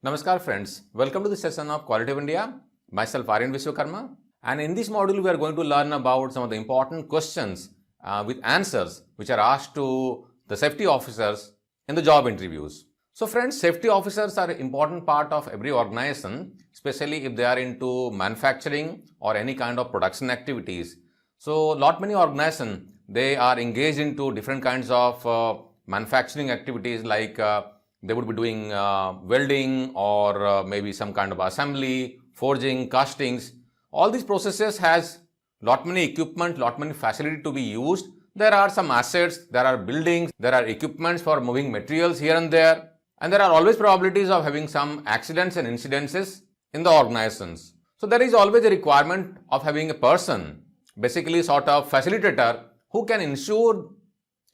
Namaskar friends, welcome to the session of Quality of India. Myself Aryan Vishwakarma, and in this module we are going to learn about some of the important questions with answers which are asked to the safety officers in the job interviews. So friends, safety officers are an important part of every organization, especially if they are into manufacturing or any kind of production activities. So many organizations, they are engaged into different kinds of manufacturing activities like they would be doing welding or maybe some kind of assembly, forging, castings. All these processes has many equipment, many facility to be used. There are some assets, there are buildings, there are equipments for moving materials here and there. And there are always probabilities of having some accidents and incidences in the organizations. So there is always a requirement of having a person, basically sort of facilitator, who can ensure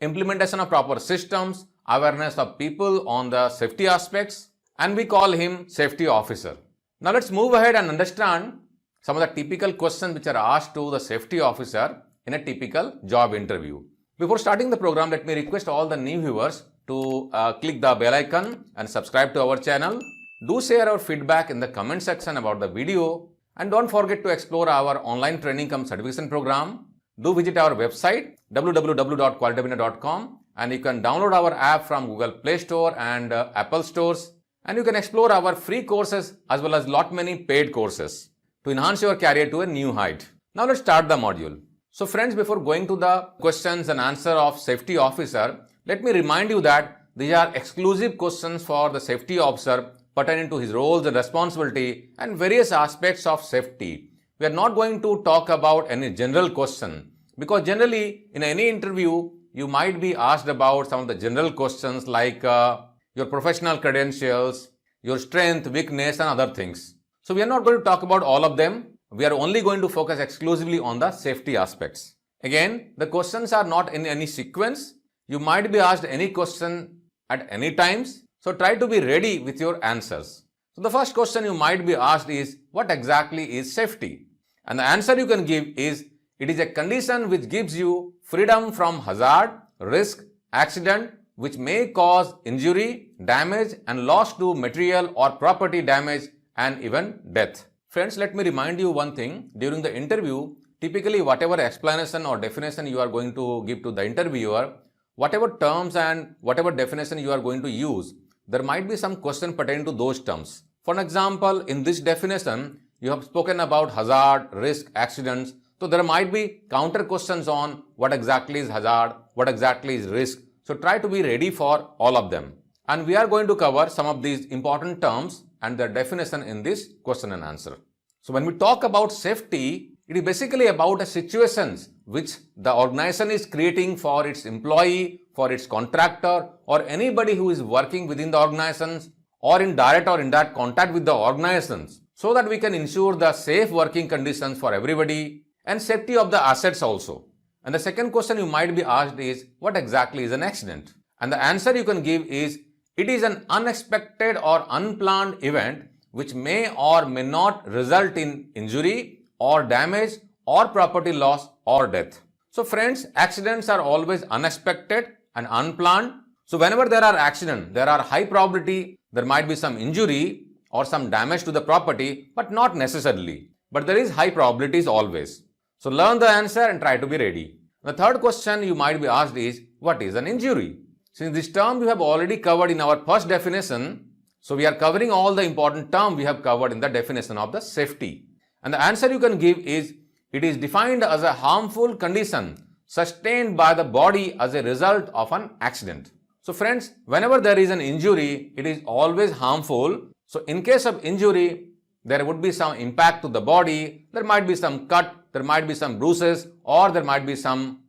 implementation of proper systems, awareness of people on the safety aspects, and we call him safety officer. Now let's move ahead and understand some of the typical questions which are asked to the safety officer in a typical job interview. Before starting the program, let me request all the new viewers to click the bell icon and subscribe to our channel. Do share our feedback in the comment section about the video, and don't forget to explore our online training cum certification program. Do visit our website www.qualityofindia.com, and you can download our app from Google Play Store and Apple stores, and you can explore our free courses as well as many paid courses to enhance your career to a new height. Now let's start the module. So friends, before going to the questions and answer of safety officer, let me remind you that these are exclusive questions for the safety officer pertaining to his roles and responsibility and various aspects of safety. We are not going to talk about any general question, because generally in any interview you might be asked about some of the general questions like your professional credentials, your strength, weakness and other things. So we are not going to talk about all of them. We are only going to focus exclusively on the safety aspects. Again, the questions are not in any sequence. You might be asked any question at any times. So try to be ready with your answers. So the first question you might be asked is, what exactly is safety? And the answer you can give is, it is a condition which gives you freedom from hazard, risk, accident, which may cause injury, damage and loss to material or property damage and even death. Friends, let me remind you one thing. During the interview, typically whatever explanation or definition you are going to give to the interviewer, whatever terms and whatever definition you are going to use, there might be some question pertaining to those terms. For example, in this definition, you have spoken about hazard, risk, accidents. So there might be counter questions on what exactly is hazard, what exactly is risk. So try to be ready for all of them. And we are going to cover some of these important terms and their definition in this question and answer. So when we talk about safety, it is basically about a situations which the organization is creating for its employee, for its contractor or anybody who is working within the organizations or in direct or indirect contact with the organizations, so that we can ensure the safe working conditions for everybody and safety of the assets also. And the second question you might be asked is, what exactly is an accident? And the answer you can give is, it is an unexpected or unplanned event which may or may not result in injury or damage or property loss or death. So friends, accidents are always unexpected and unplanned. So whenever there are accidents, there are high probability there might be some injury or some damage to the property, but not necessarily. But there is high probabilities always. So learn the answer and try to be ready. The third question you might be asked is, what is an injury? Since this term we have already covered in our first definition, so we are covering all the important terms we have covered in the definition of the safety. And the answer you can give is, it is defined as a harmful condition sustained by the body as a result of an accident. So friends, whenever there is an injury, it is always harmful. So in case of injury, there would be some impact to the body, there might be some cut, there might be some bruises or there might be some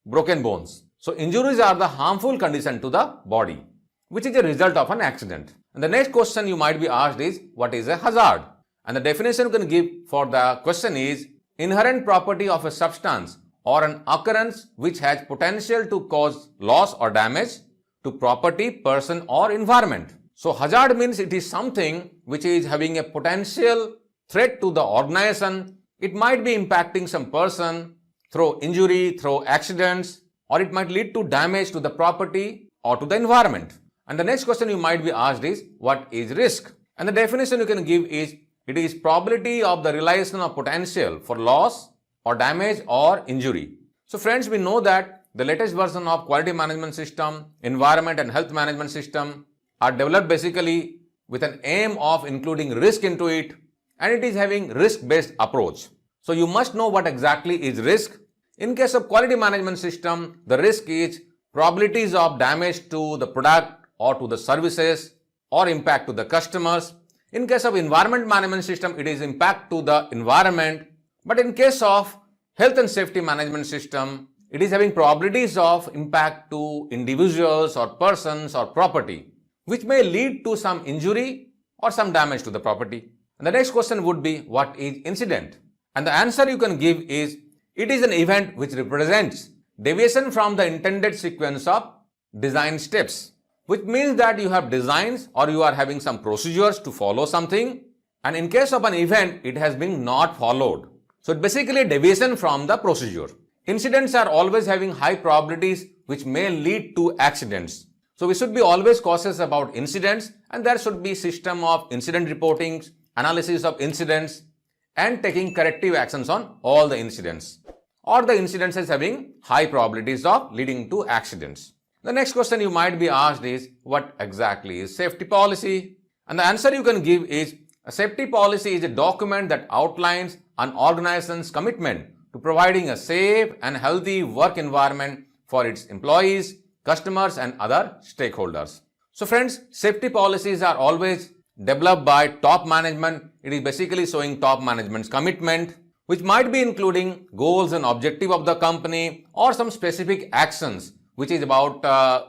broken bones. So injuries are the harmful condition to the body, which is a result of an accident. And the next question you might be asked is, what is a hazard? And the definition you can give for the question is, inherent property of a substance or an occurrence which has potential to cause loss or damage to property, person or environment. So hazard means it is something which is having a potential threat to the organization. It might be impacting some person through injury, through accidents, or it might lead to damage to the property or to the environment. And the next question you might be asked is, what is risk? And the definition you can give is, it is probability of the realization of potential for loss or damage or injury. So friends, we know that the latest version of quality management system, environment and health management system are developed basically with an aim of including risk into it, and it is having risk-based approach. So you must know what exactly is risk. In case of quality management system, the risk is probabilities of damage to the product or to the services or impact to the customers. In case of environment management system, it is impact to the environment. But in case of health and safety management system, it is having probabilities of impact to individuals or persons or property, which may lead to some injury or some damage to the property. And the next question would be, what is incident? And the answer you can give is, it is an event which represents deviation from the intended sequence of design steps, which means that you have designs or you are having some procedures to follow something, and in case of an event, it has been not followed. So it's basically a deviation from the procedure. Incidents are always having high probabilities which may lead to accidents. So we should be always cautious about incidents, and there should be system of incident reporting, analysis of incidents, and taking corrective actions on all the incidents, or the incidents is having high probabilities of leading to accidents. The next question you might be asked is, what exactly is safety policy? And the answer you can give is, a safety policy is a document that outlines an organization's commitment to providing a safe and healthy work environment for its employees, customers and other stakeholders. So friends, safety policies are always developed by top management. It is basically showing top management's commitment, which might be including goals and objective of the company or some specific actions, which is about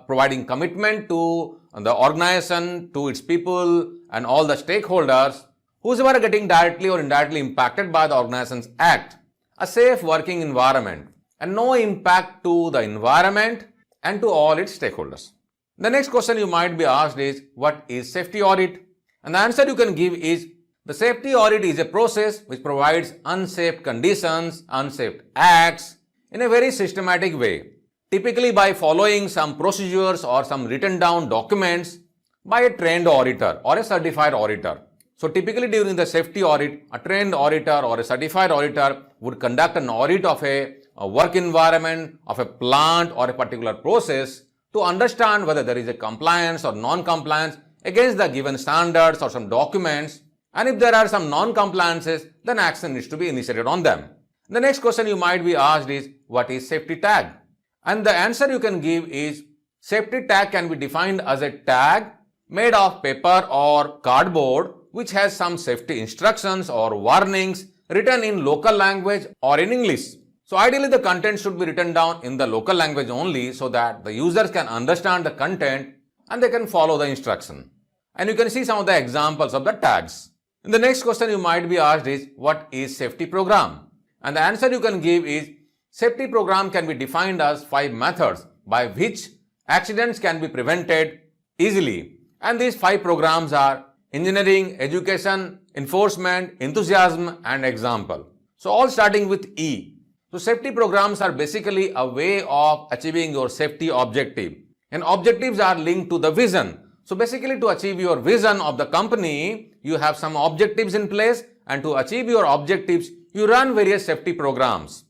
providing commitment to the organization, to its people and all the stakeholders, whoever are getting directly or indirectly impacted by the organization's act, a safe working environment and no impact to the environment and to all its stakeholders. The next question you might be asked is, what is safety audit? And the answer you can give is, the safety audit is a process which provides unsafe conditions, unsafe acts in a very systematic way, typically by following some procedures or some written down documents by a trained auditor or a certified auditor. So typically during the safety audit, a trained auditor or a certified auditor would conduct an audit of a work environment, of a plant or a particular process to understand whether there is a compliance or non-compliance against the given standards or some documents, and if there are some non-compliances, then action needs to be initiated on them. The next question you might be asked is, what is safety tag? And the answer you can give is, safety tag can be defined as a tag made of paper or cardboard which has some safety instructions or warnings written in local language or in English. So ideally the content should be written down in the local language only, so that the users can understand the content and they can follow the instruction. And you can see some of the examples of the tags. And the next question you might be asked is, what is safety program? And the answer you can give is, safety program can be defined as 5 methods by which accidents can be prevented easily. And these 5 programs are engineering, education, enforcement, enthusiasm and example. So all starting with E. So safety programs are basically a way of achieving your safety objective. And objectives are linked to the vision. So basically to achieve your vision of the company, you have some objectives in place, and to achieve your objectives, you run various safety programs.